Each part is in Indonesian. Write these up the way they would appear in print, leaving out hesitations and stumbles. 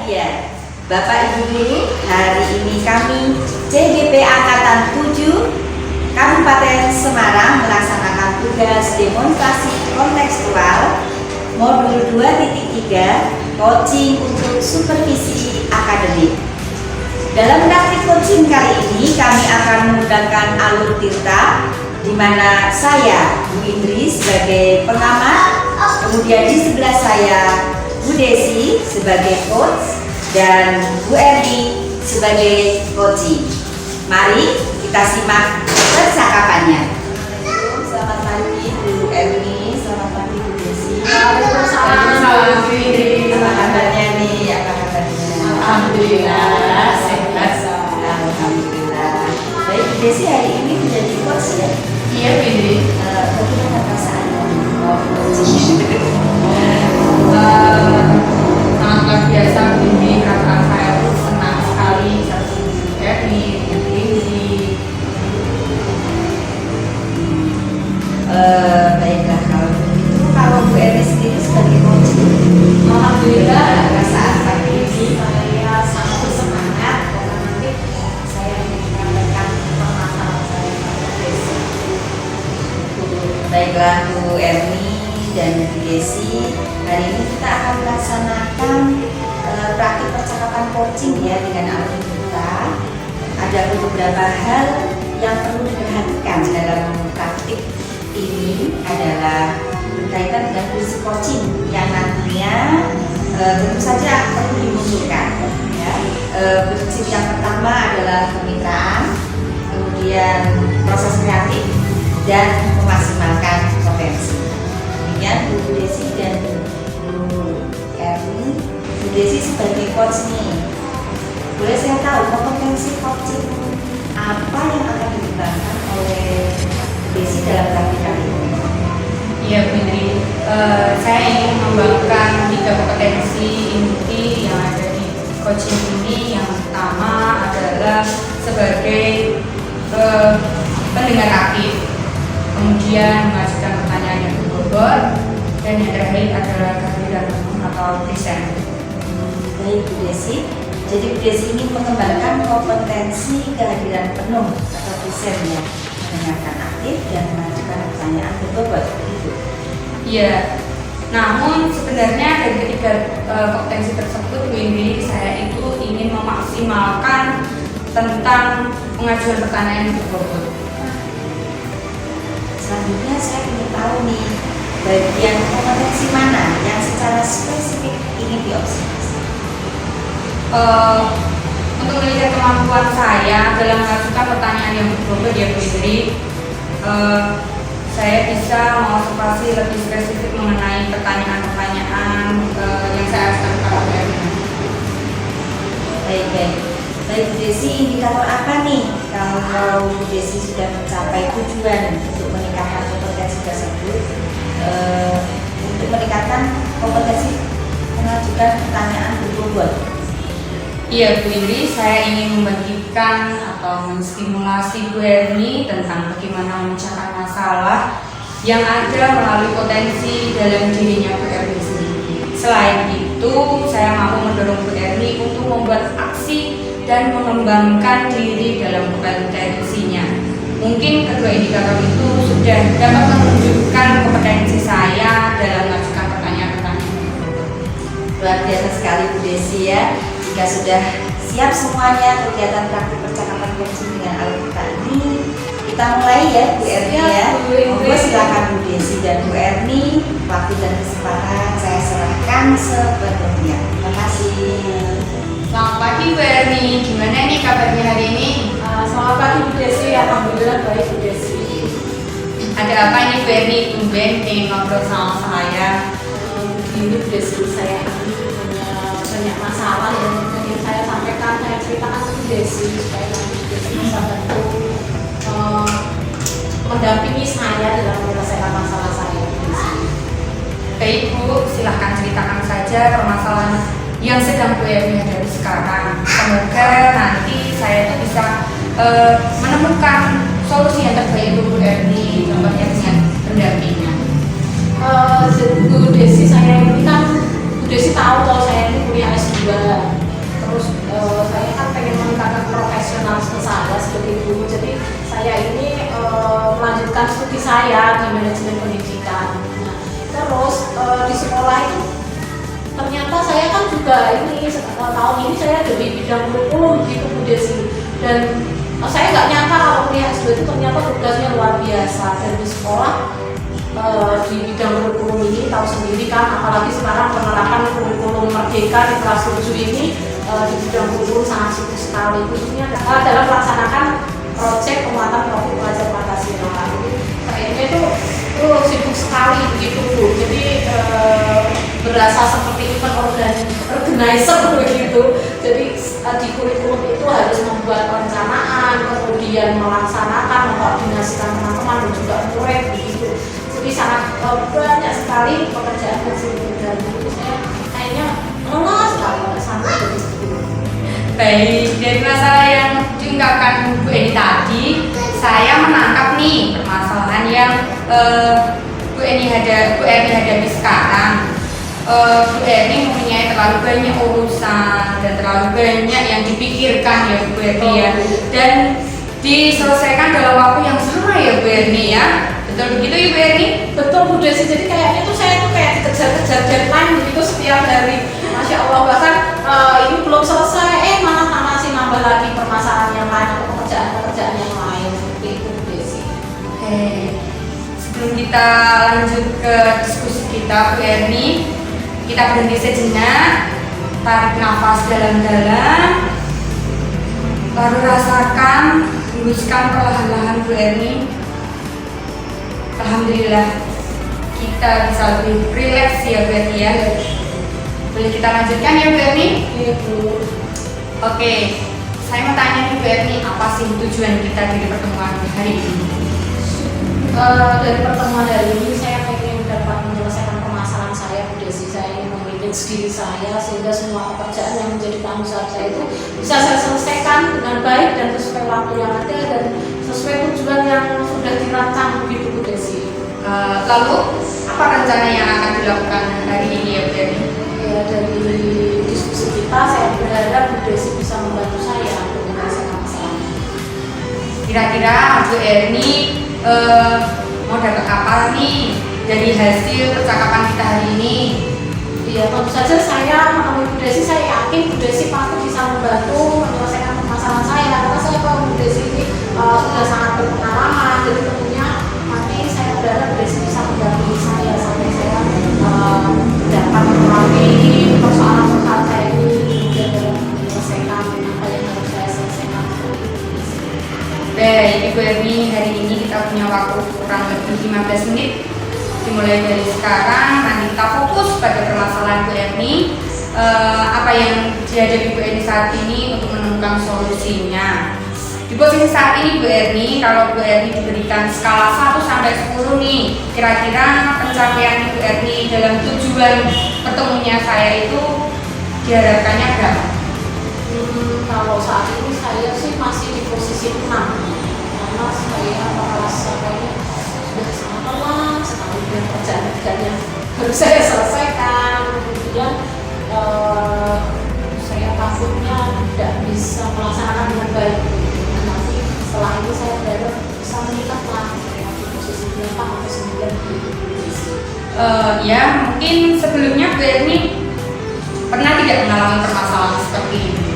berbahagia. Bapak Ibu Guru, hari ini kami CGP Angkatan 7 Kabupaten Semarang melaksanakan tugas demonstrasi kontekstual modul 2.3 coaching untuk supervisi akademik. Dalam praktik coaching kali ini kami akan menggunakan alur tirta, di mana saya Bu Indri sebagai pengamat, kemudian di sebelah saya Bu Desi sebagai coach dan Bu Erni sebagai coaching. Mari kita simak percakapannya. Selamat pagi Bu Erni, selamat pagi Bu Desi. Waalaikumsalam Bu Indri. Apa kabarnya nih? Apa kabarnya? Alhamdulillah sehat. Alhamdulillah. Baik Bu Desi, hari ini menjadi coach ya? Iya Bu Indri. Bagaimana perasaannya? Coaching. Sangat luar biasa Bu Indri, karena saya tuh senang sekali bisa bertemu Bu Erni, Bu Indri. Baiklah, kalau begitu, kalau Bu Erni sendiri sebagai coaching, Alhamdulillah perasaan pagi ini saya sangat bersemangat karena nanti saya ingin menyampaikan permasalahan saya pada desa. baiklah Bu Erni dan Bu Desi, hari ini kita akan melaksanakan praktik percakapan coaching ya dengan alur kita. Ada beberapa hal yang perlu diperhatikan dalam praktik ini adalah berkaitan dengan prinsip coaching yang nantinya tentu saja perlu dimunculkan. Ya. Prinsip yang pertama adalah kemitraan, kemudian proses kreatif dan memaksimalkan potensi. Demikian Bu Desi dan Bu Erni. Bu Desi sebagai coach nih, boleh saya tahu kompetensi coaching apa yang akan dikembangkan oleh Bu Desi dalam praktik kali ini? Iya Bu Indri, saya ingin mengembangkan 3 kompetensi inti yang ada di coaching ini. Yang pertama adalah sebagai pendengar aktif, kemudian mengajukan pertanyaan yang berbobot, dan yang terakhir adalah kehadiran penuh atau present. Baik Bu Desi, jadi Bu Desi ingin mengembangkan kompetensi kehadiran penuh atau present ya, mendengarkan aktif dan mengajukan pertanyaan berbobot. Gitu. Iya, namun sebenarnya dari ketiga kompetensi tersebut Bu Indri, saya itu ingin memaksimalkan tentang pengajuan pertanyaan yang berbobot. Selanjutnya saya ingin tahu nih, bagian kompetensi mana yang secara spesifik ingin dioptimalkan? Untuk melihat kemampuan saya dalam mengajukan pertanyaan yang berbobot ya Bu Indri, saya bisa mengobservasi lebih spesifik mengenai pertanyaan-pertanyaan yang saya ajukan kepada Bu Erni. Baik Bu Desi, indikator apa nih kalau Bu Desi sudah mencapai tujuan untuk meningkatkan kompetensi tersebut, untuk meningkatkan kompetensi mengajukan pertanyaan berbobot? Iya Bu Indri, saya ingin membagikan atau menstimulasi Bu Erni tentang bagaimana memecahkan masalah yang ada melalui potensi dalam dirinya Bu Erni sendiri. Selain itu, saya mampu mendorong Bu Erni untuk membuat aksi dan mengembangkan diri dalam kompetensinya. Mungkin kedua indikator itu sudah dapat menunjukkan kompetensi saya dalam mengajukan pertanyaan-pertanyaan. Luar biasa sekali Bu Desi ya. Jika sudah siap semuanya kegiatan praktik percakapan coaching dengan alur kita ini, kita mulai ya Bu Erni ya. Monggo silakan Bu Desi dan Bu Erni, waktu dan kesempatan saya serahkan sepenuhnya. Terima kasih. Selamat pagi Bu Erni, gimana nih kabarnya hari ini? Selamat pagi Bu Desi, alhamdulillah baik Bu Desi. Ada apa nih Bu Erni, tumben pengen ngobrol sama saya? Begini Bu Desi, saya ini punya banyak masalah yang ingin saya sampaikan, saya ceritakan ke Bu Desi supaya nanti Bu Desi bisa bantu mendampingi saya dalam menyelesaikan masalah saya Bu Desi. Baik Bu, silahkan ceritakan saja permasalahan yang sedang Bu Erni hadapi sekarang. Semoga nanti saya tuh bisa menemukan solusi yang terbaik untuk Bu Erni, contohnya dengan pendampingan. Bu Desi, saya ini kan Bu Desi tahu kalau saya ini kuliah S2 bidang kurikulum gitu Bu Desi. Dan saya nggak nyangka kalau kuliah S2 itu ternyata tugasnya luar biasa. Dan di sekolah di bidang kurikulum ini tahu sendiri kan, apalagi sekarang penerapan kurikulum merdeka di kelas 7 ini di bidang kurikulum sangat sibuk sekali, khususnya dalam melaksanakan proyek penguatan profil pelajar Pancasila. Kayaknya itu sibuk sekali begitu Bu. Jadi berasa seperti event organizer begitu. Jadi di kurikulum itu harus membuat perencanaan, kemudian melaksanakan, mengkoordinasikan teman-teman dan juga murid begitu. Jadi sangat banyak sekali pekerjaan kecil dan itu saya kayaknya lelah sekali sampai begitu. Baik, dari masalah yang diungkapkan Bu Eni tadi, saya menangkap nih permasalahan yang Bu Eni hadapi sekarang. Bu Eni mempunyai terlalu banyak urusan dan terlalu banyak yang dipikirkan ya Bu Eni ya, dan diselesaikan dalam waktu yang sama ya Bu Eni ya. Betul begitu ya Bu Eni? Betul Bu Desi, jadi kayaknya tuh saya tuh kayak dikejar-kejar deadline begitu setiap hari. Masya Allah, bahkan ini belum selesai, malah masih nambah lagi permasalahan yang lain atau pekerjaan-pekerjaan yang lain seperti itu Bu Desi. Oke, sebelum kita lanjut ke diskusi kita Bu Eni, kita berhenti sejenak, tarik nafas dalam-dalam, baru rasakan, hembuskan perlahan-lahan Bu Eni. Alhamdulillah kita bisa lebih rileks ya Bu Eni ya. Boleh kita lanjutkan ya Bu Eni? Iya Bu. Oke, saya mau tanya nih Bu Eni, apa sih tujuan kita dari pertemuan hari ini? Dari pertemuan hari ini saya ingin dapat menyelesaikan permasalahan saya Bu Desi. Saya ingin memilih diri saya sehingga semua pekerjaan yang menjadi tanggung jawab saya itu bisa saya selesaikan dengan baik dan sesuai waktu yang ada dan sesuai tujuan yang sudah dirancang begitu Bu Desi. Lalu apa rencana yang akan dilakukan hari ini ya Bu Eni? Ya, dari diskusi kita saya berharap Bu Desi bisa membantu saya untuk menyelesaikan masalah. Kira-kira Bu Eni mau dapat apa nih dari hasil percakapan kita hari ini? Iya, tentu saja saya menemui Bu Desi, saya yakin Bu Desi pasti bisa membantu menyelesaikan permasalahan saya karena saya tahu Bu Desi ini sudah sangat berpengalaman. Jadi tentunya nanti saya berharap Bu Desi bisa mendampingi saya sampai saya dapat melalui persoalan-persoalan saya ini kemudian dalam menyelesaikan apa yang harus saya selesaikan. Baik Ibu Eni, hari ini kita punya waktu kurang lebih 15 menit. Dimulai dari sekarang, nanti kita fokus pada permasalahan Bu Eni, apa yang dihadapi Bu Eni saat ini untuk menemukan solusinya. Di posisi saat ini Bu Eni, kalau Bu Eni diberikan skala 1 sampai 10 nih, kira-kira pencapaian Bu Eni dalam tujuan pertemunya saya itu diharapkannya berapa? Kalau saat ini saya sih masih di posisi 6 karena saya merasa kayaknya sudah sangat lelah sekali dengan pekerjaan yang harus saya selesaikan. Kemudian saya takutnya tidak bisa melaksanakan dengan baik. Nanti setelah itu saya berharap bisa meningkatlah di posisi 8 atau 9. Ya mungkin sebelumnya Bu Eni pernah tidak mengalami permasalahan seperti ini?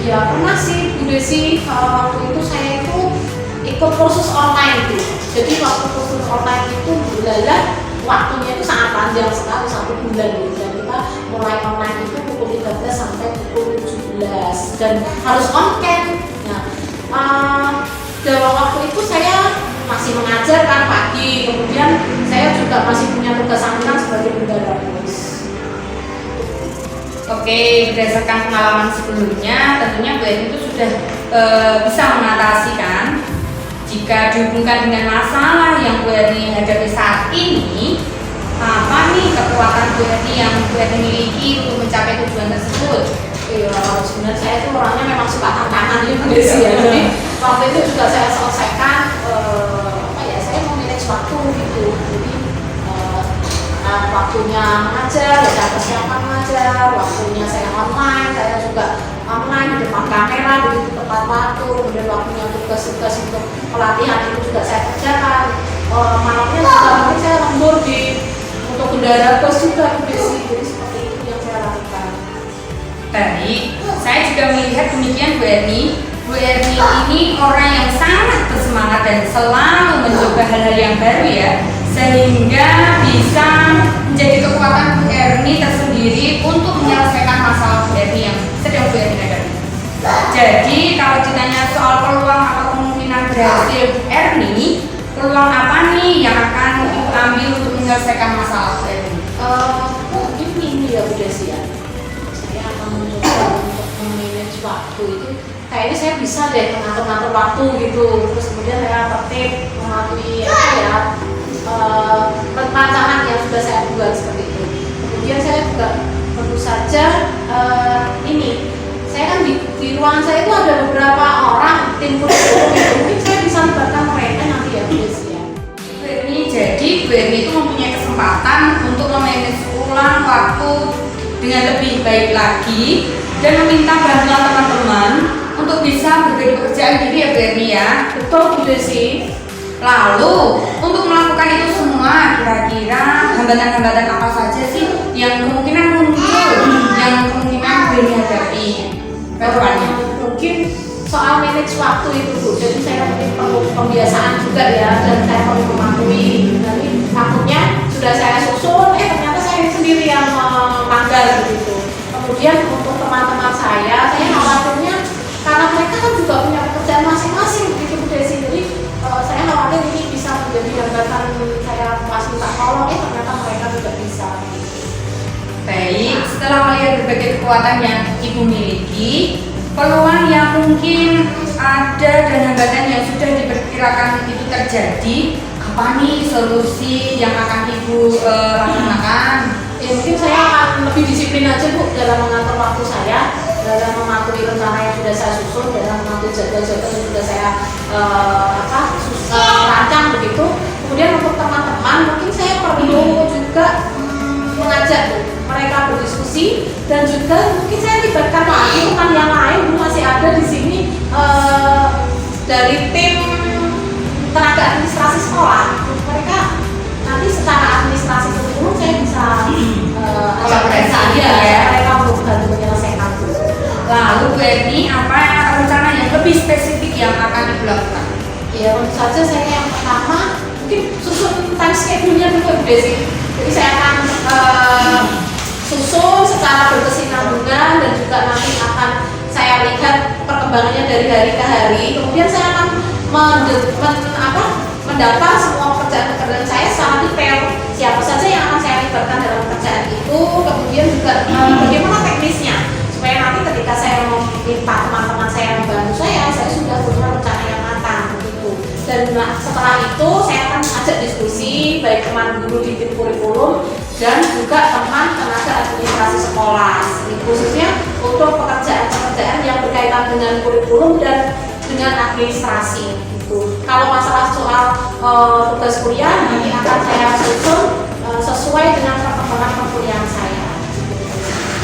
Ya pernah sih Bu Desi, waktu itu saya itu ikut kursus online itu. Jadi waktu kursus online itu bulalah waktunya itu sangat panjang sekali, 1 bulan gitu. Dan kita mulai online itu pukul 13 sampai pukul 17 dan harus on cam. Nah, dalam waktu itu saya masih mengajar kan pagi, kemudian saya juga masih punya tugas sampingan sebagai bendahara POIS. Oke, berdasarkan pengalaman sebelumnya, tentunya Bu Eni itu sudah bisa mengatasi kan. Jika dihubungkan dengan masalah yang Bu Eni hadapi saat ini, apa nih kekuatan Bu Eni yang Bu Eni miliki untuk mencapai tujuan tersebut? Iya, sebenarnya saya itu orangnya memang suka tantangan ya Bu Desi ya. Jadi waktu itu juga saya selesaikan saya mau manage waktu gitu. Jadi waktunya mengajar, ya saya persiapan mengajar, waktunya saya online, saya juga online di depan kamera begitu tepat waktu, kemudian waktunya tugas-tugas untuk pelatihan itu juga saya kerjakan. Malamnya juga mungkin saya lembur untuk bendahara bus juga Bu Desi, jadi seperti itu yang saya lakukan. Baik, saya juga melihat demikian Bu Erni. Bu Erni ini orang yang sangat bersemangat dan selalu mencoba hal-hal yang baru ya, sehingga bisa menjadi kekuatan Bu Erni tersendiri untuk menyelesaikan masalah Bu Erni yang sedang Bu Erni hadapi. Jadi kalau ditanya soal peluang atau kemungkinan berhasil Bu Erni, peluang apa nih yang akan Ibu ambil untuk menyelesaikan masalah Bu Erni? Mungkin ini ya Bu Desi ya. Saya akan mencoba untuk memanage waktu itu. Kayaknya saya bisa deh mengatur waktu gitu. Terus kemudian saya tertib mematuhi perencanaan yang sudah saya buat seperti itu. Kemudian saya juga tentu saja ini. Saya kan di ruangan saya itu ada beberapa orang tim kurikulum itu. Mungkin saya bisa libatkan mereka nanti ya Bu Desi ya. Jadi Bu Erni itu mempunyai kesempatan untuk memanage ulang waktu dengan lebih baik lagi dan meminta bantuan teman-teman untuk bisa berbagi pekerjaan diri ya Bu Erni ya. Betul Bu Desi. Lalu untuk melakukan itu semua kira-kira hambatan-hambatan apa saja sih yang kemungkinan muncul, yang kemungkinan Bu Erni hadapi ke depannya? Mungkin soal manage waktu itu Bu, jadi saya mungkin perlu pembiasaan juga ya, dan saya perlu mematuhi. Nanti takutnya sudah saya susun, ternyata saya sendiri yang manggal begitu. Kemudian untuk teman-teman saya khawatirnya karena mereka kan juga punya pekerjaan masing-masing begitu Bu Desi. Jadi saya khawatir ini bisa menjadi hambatan saya pas minta tolong, ternyata mereka tidak bisa. Baik, setelah melihat berbagai kekuatan yang Ibu miliki, peluang yang mungkin ada dan hambatan yang sudah diperkirakan itu terjadi, apa nih solusi yang akan Ibu laksanakan? Ya mungkin saya akan lebih disiplin aja Bu dalam mengatur waktu saya, dalam mematuhi rencana yang sudah saya susun, dalam mengatur jadwal-jadwal yang sudah saya rancang begitu. Kemudian untuk teman-teman mungkin saya perlu juga mengajak mereka berdiskusi, dan juga mungkin saya libatkan lagi teman yang lain masih ada di sini dari tim tenaga administrasi sekolah. Mereka nanti secara administrasi kurikulum saya bisa ajak mereka ya, mereka untuk bantu menyelesaikan itu. Lalu Bu Erni, apa rencana yang lebih spesifik yang akan Ibu lakukan? Ya tentu saja saya yang pertama mungkin susun time schedule-nya dulu Bu Desi. Jadi saya akan susun secara berkesinambungan, dan juga nanti akan saya lihat perkembangannya dari hari ke hari. Kemudian saya akan mendaftar semua pekerjaan-pekerjaan saya secara detail, siapa saja yang akan saya libatkan dalam pekerjaan itu, kemudian juga bagaimana teknisnya, supaya nanti ketika saya meminta teman-teman saya membantu saya sudah punya rencana yang matang begitu. Dan setelah itu saya akan ajak diskusi baik teman guru di tim kurikulum dan juga teman tenaga administrasi sekolah, khususnya untuk pekerjaan-pekerjaan yang berkaitan dengan kurikulum dan dengan administrasi gitu. Kalau masalah soal tugas kuliah nanti akan saya susun sesuai dengan perkembangan perkuliahan saya.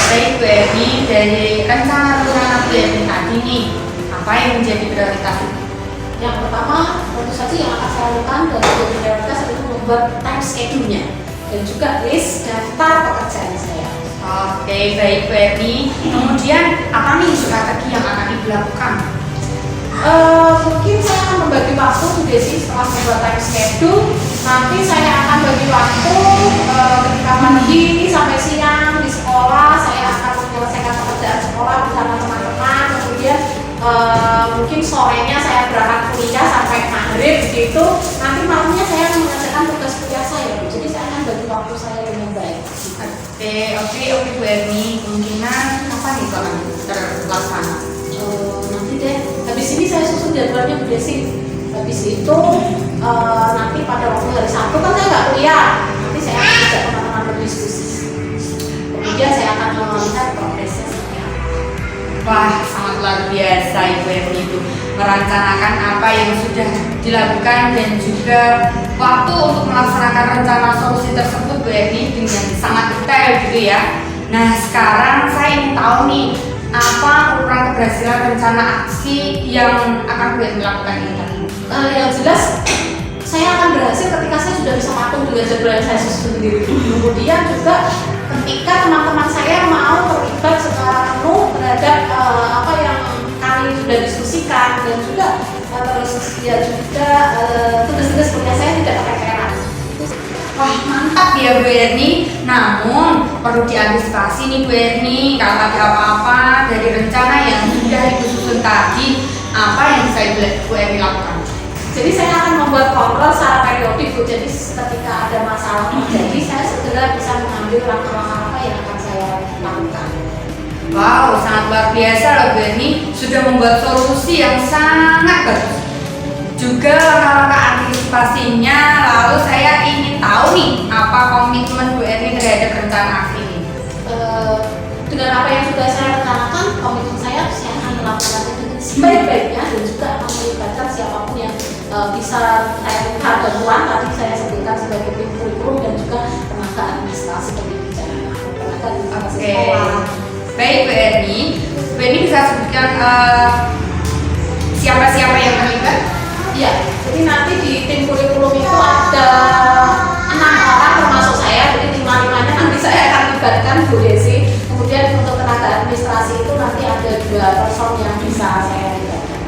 Baik Bu Erni, dari rencana-rencana Bu Erni tadi nih, apa yang menjadi prioritas? Yang pertama tentu saja yang akan saya lakukan dan menjadi prioritas itu membuat time schedule-nya dan juga list daftar pekerjaan saya. Oke, baik Bu Erni. Kemudian apa nih strategi yang akan Ibu lakukan? Mungkin saya akan membagi waktu Bu Desi setelah membuat time schedule. Nanti saya akan bagi waktu ketika pagi sampai siang di sekolah saya akan menyelesaikan pekerjaan sekolah bersama teman-teman. Kemudian mungkin sorenya saya berangkat kuliah sampai maghrib gitu. Nanti malamnya saya akan mengerjakan tugas kuliah saya. Jadi saya akan bagi waktu saya dengan baik. Oke Bu Erni, kemungkinan apa nih akan terlaksana? Nanti deh, habis ini saya susun jadwalnya Bu Desi. Habis itu nanti pada waktu hari Sabtu kan saya nggak kuliah. Nanti saya akan ajak teman-teman berdiskusi. Kemudian saya akan melihat progresnya seperti apa. Wah, sangat luar biasa Ibu Erni itu merencanakan apa yang sudah dilakukan dan juga waktu untuk melaksanakan rencana solusi tersebut Bu Erni dengan sangat detail gitu ya. Nah sekarang saya ingin tahu nih, apa ukuran keberhasilan rencana aksi yang akan Bu Erni lakukan ini? Yang jelas saya akan berhasil ketika saya sudah bisa patuh dengan jadwal yang saya susun sendiri. Kemudian juga ketika teman-teman saya mau terlibat secara penuh Ya juga tugas-tugas kuliah saya tidak keteteran. Wah, mantap ya Bu Erni. Namun perlu diantisipasi nih Bu Erni, kalau ada apa-apa dari rencana yang sudah Ibu susun tadi, apa yang bisa Bu Erni lakukan? Jadi saya akan membuat kontrol secara periodik Bu. Jadi ketika ada masalah terjadi, saya segera bisa mengambil langkah-langkah apa yang akan saya lakukan. Wow, sangat luar biasa loh Bu Erni, sudah membuat solusi yang sangat bagus. Juga langkah-langkah antisipasinya. Lalu saya ingin tahu nih, apa komitmen Bu Erni terhadap rencana aksi ini? Dengan apa yang sudah saya rencanakan, komitmen saya akan melakukan itu sebaik-baiknya dan juga akan melibatkan siapapun yang bisa saya minta bantuan. Tadi saya sebutkan sebagai tim kurikulum dan juga tenaga administrasi pendidikan, tenaga administrasi sekolah. Baik Bu Erni bisa sebutkan siapa-siapa yang terlibat? Iya, jadi nanti di tim kurikulum itu ada 6 orang termasuk saya, jadi 5-5-nya nanti saya akan libatkan Bu Desi. Kemudian untuk tenaga administrasi itu nanti ada 2 person yang bisa saya libatkan.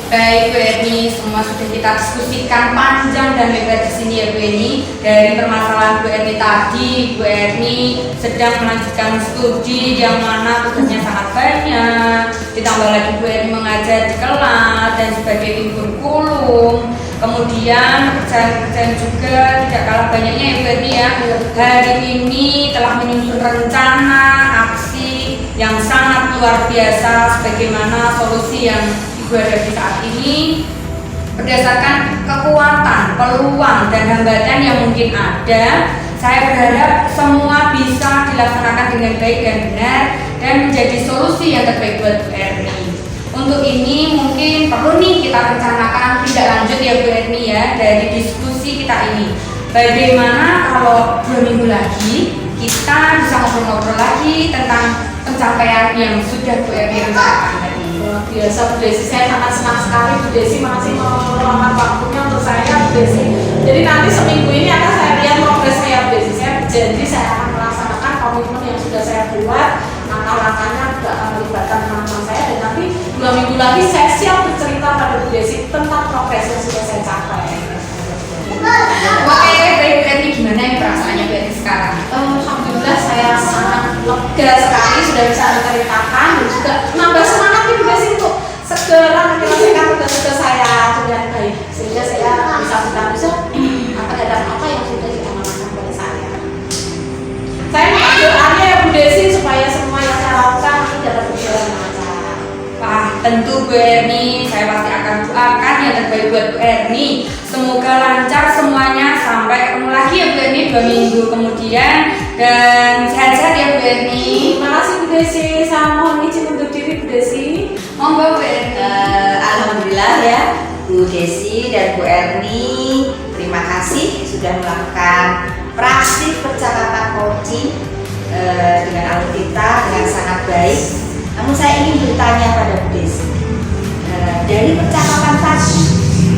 Baik Bu Erni, semua sudah kita diskusikan panjang dan lebar di sini ya Bu Erni. Dari permasalahan Bu Erni tadi, Bu Erni sedang melanjutkan studi yang mana tugasnya sangat banyak. Ditambah lagi Bu Erni mengajar di kelas dan sebagai tim kurikulum. Kemudian pekerjaan-pekerjaan juga tidak kalah banyaknya ya Bu Erni ya. Hari ini telah menyusun rencana aksi yang sangat luar biasa sebagaimana solusi yang Ibu hadapi saat ini berdasarkan kekuatan, peluang, dan hambatan yang mungkin ada. Saya berharap semua bisa dilaksanakan dengan baik dan benar dan menjadi solusi yang terbaik buat Bu Erni. Untuk ini mungkin perlu nih kita rencanakan tindak lanjut ya Bu Erni ya dari diskusi kita ini. Bagaimana kalau 2 minggu lagi kita bisa ngobrol-ngobrol lagi tentang pencapaian yang sudah Bu Erni rencanakan tadi. Luar biasa Bu Desi, saya sangat senang sekali Bu Desi masih meluangkan waktunya untuk saya Bu Desi. Jadi nanti seminggu ini akan saya lihat progres saya Bu Desi. Saya berjanji saya akan melaksanakan komitmen yang sudah saya buat. Langkah-langkahnya juga akan melibatkan teman-teman saya dan nanti 2 minggu lagi saya siap bercerita pada Bu Desi tentang progres yang sudah saya capai. Oke, baik Bu Erni, gimana yang perasaannya Bu Erni sekarang? Alhamdulillah saya sangat lega sekali sudah bisa menceritakan dan juga nambah semangat nih Bu Desi untuk segera menyelesaikan tugas-tugas saya dengan baik sehingga saya bisa terhadap apa yang sudah diamanahkan pada saya. Saya minta doanya ya Bu Desi supaya semua yang saya lakukan nanti dapat berjalan lancar. Wah, tentu Bu Erni, saya pasti akan doakan yang terbaik buat Bu Erni. Semoga lancar semuanya, sampai ketemu lagi ya Bu Erni 2 minggu kemudian, dan sehat-sehat ya Bu Erni. Terima kasih Bu Desi, saya mohon izin untuk diri Bu Desi. Monggo Bu Erni. Alhamdulillah ya Bu Desi dan Bu Erni, terima kasih sudah melakukan praktik percakapan coaching dengan alutsista dengan sangat baik. Namun saya ingin bertanya pada Bu Desi, dari percakapan tadi,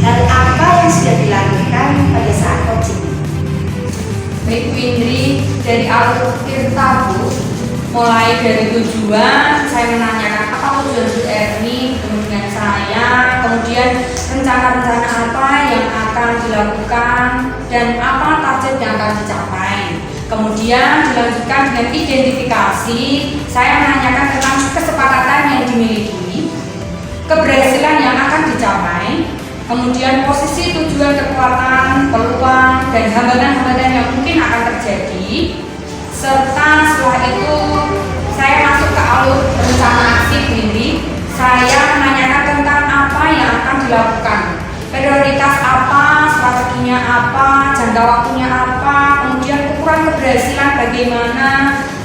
hal apa yang sudah dilakukan pada saat coaching? Baik Bu Indri, dari alur Tirta Bu, mulai dari tujuan, saya menanyakan apa tujuan Bu Erni bertemu dengan saya, kemudian rencana-rencana apa yang akan dilakukan dan apa target yang akan dicapai. Kemudian dilanjutkan dengan identifikasi, saya menanyakan tentang kesepakatan yang dimiliki, keberhasilan yang akan dicapai, kemudian posisi tujuan, kekuatan, peluang, dan hambatan-hambatan yang mungkin akan terjadi, serta setelah itu saya masuk ke alur rencana aksi ini. Saya menanyakan tentang apa yang akan dilakukan, prioritas apa, strateginya apa, jangka waktunya apa, kemudian ukuran keberhasilan bagaimana,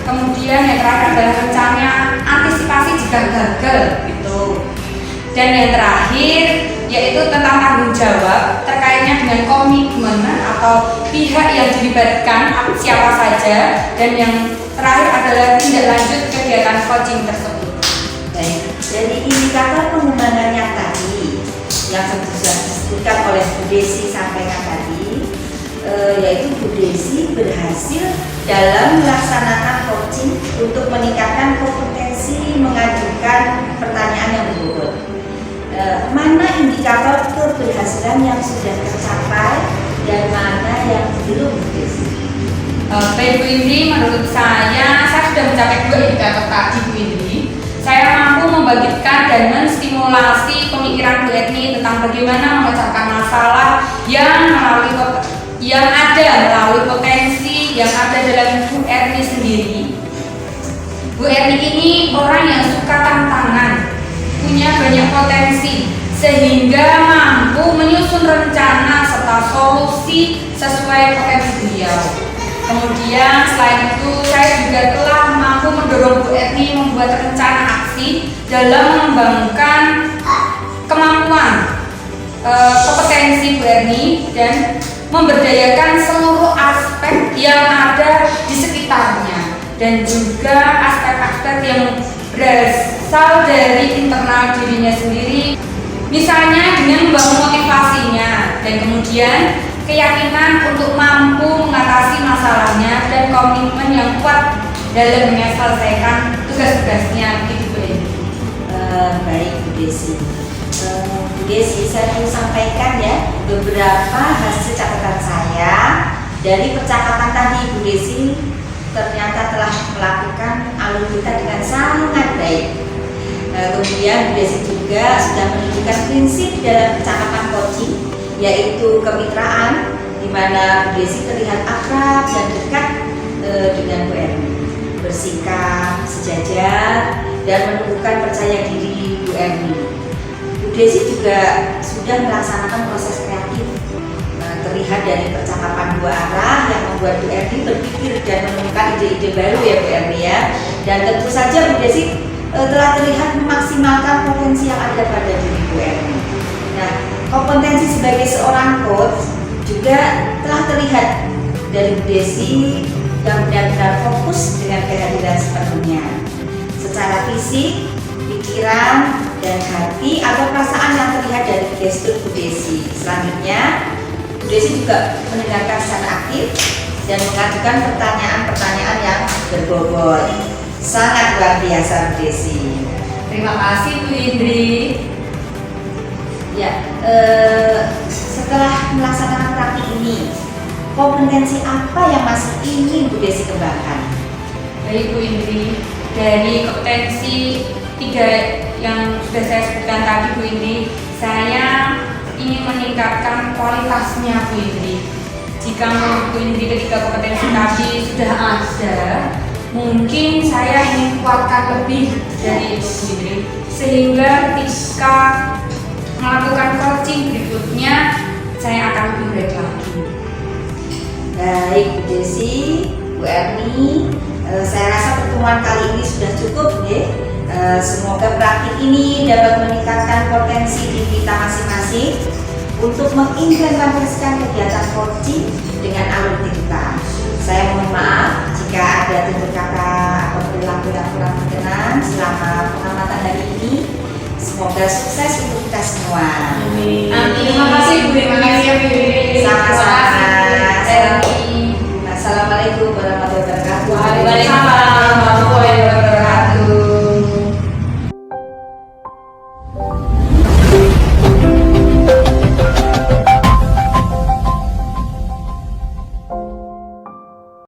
kemudian yang terakhir adalah rencana antisipasi jika gagal gitu. Dan yang terakhir yaitu tentang tanggung jawab terkaitnya dengan komitmen atau pihak yang dilibatkan siapa saja, dan yang terakhir adalah tindak lanjut kegiatan coaching tersebut. Baik, dari indikator pengembangannya tadi yang sudah disebutkan oleh Bu Desi sampaikan tadi, yaitu Bu Desi berhasil dalam melaksanakan coaching untuk meningkatkan kompetensi mengajukan pertanyaan yang berbobot. Mana indikator indikator keberhasilan yang sudah tercapai dan mana yang belum, Bu Desi? Baik Bu Indri, menurut saya sudah mencapai 2 indikator tadi Bu Indri. Saya mampu membangkitkan dan menstimulasi pemikiran Bu Erni tentang bagaimana memecahkan masalah yang ada melalui potensi yang ada dalam Bu Erni sendiri. Bu Erni ini orang yang suka tantangan, punya banyak potensi, sehingga mampu menyusun rencana serta solusi sesuai potensi beliau. Kemudian selain itu saya juga telah mampu mendorong Bu Erni membuat rencana aksi dalam mengembangkan kemampuan kompetensi Bu Erni dan memberdayakan seluruh aspek yang ada di sekitarnya dan juga aspek-aspek yang berasal dari internal dirinya sendiri, misalnya dengan membangun motivasinya dan kemudian keyakinan untuk mampu mengatasi masalahnya dan komitmen yang kuat dalam menyelesaikan tugas-tugasnya. Begitu Bu Erni. Baik Bu Desi. Bu Desi, saya mau sampaikan ya beberapa hasil catatan saya dari percakapan tadi. Bu Desi ternyata telah melakukan alur kita dengan sangat baik. Kemudian Bu Desi juga sudah menunjukkan prinsip dalam percakapan coaching, yaitu kemitraan, di mana Bu Desi terlihat akrab dan dekat dengan Bu Erni, bersikap sejajar dan menumbuhkan percaya diri Bu Erni. Bu Desi juga sudah melaksanakan proses kreatif, terlihat dari percakapan 2 arah yang membuat Bu Erni berpikir dan menemukan ide-ide baru ya Bu Erni ya. Dan tentu saja Bu Desi telah terlihat memaksimalkan potensi yang ada pada diri Bu Erni. Nah, kompetensi sebagai seorang coach juga telah terlihat dari Bu Desi yang benar-benar fokus dengan kehadiran sepenuhnya secara fisik, pikiran, dan hati atau perasaan yang terlihat dari gestur Bu Desi. Selanjutnya, Bu Desi juga mendengarkan secara aktif dan mengajukan pertanyaan-pertanyaan yang berbobot. Sangat luar biasa Bu Desi. Terima kasih Bu Indri. Ya, setelah melaksanakan praktik ini, kompetensi apa yang masih ingin Bu Desi kembangkan? Baik Bu Indri, dari kompetensi 3 yang sudah saya sebutkan tadi Bu Indri, saya ingin meningkatkan kualitasnya Bu Indri. Jika menurut Bu Indri ketiga kompetensi tadi sudah ada, mungkin saya ingin kuatkan lebih dari itu Bu Indri, sehingga ketika melakukan coaching berikutnya saya akan lebih baik lagi. Baik Bu Desi, Bu Erni, saya rasa pertemuan kali ini sudah cukup ya. Semoga praktik ini dapat meningkatkan potensi diri kita masing-masing untuk mengimplementasikan kegiatan coaching dengan alur kita. Saya mohon maaf jika ada tutur kata atau perilaku yang kurang berkenan selama pengamatan hari ini. Semoga sukses untuk kita semua. Amin. Amin.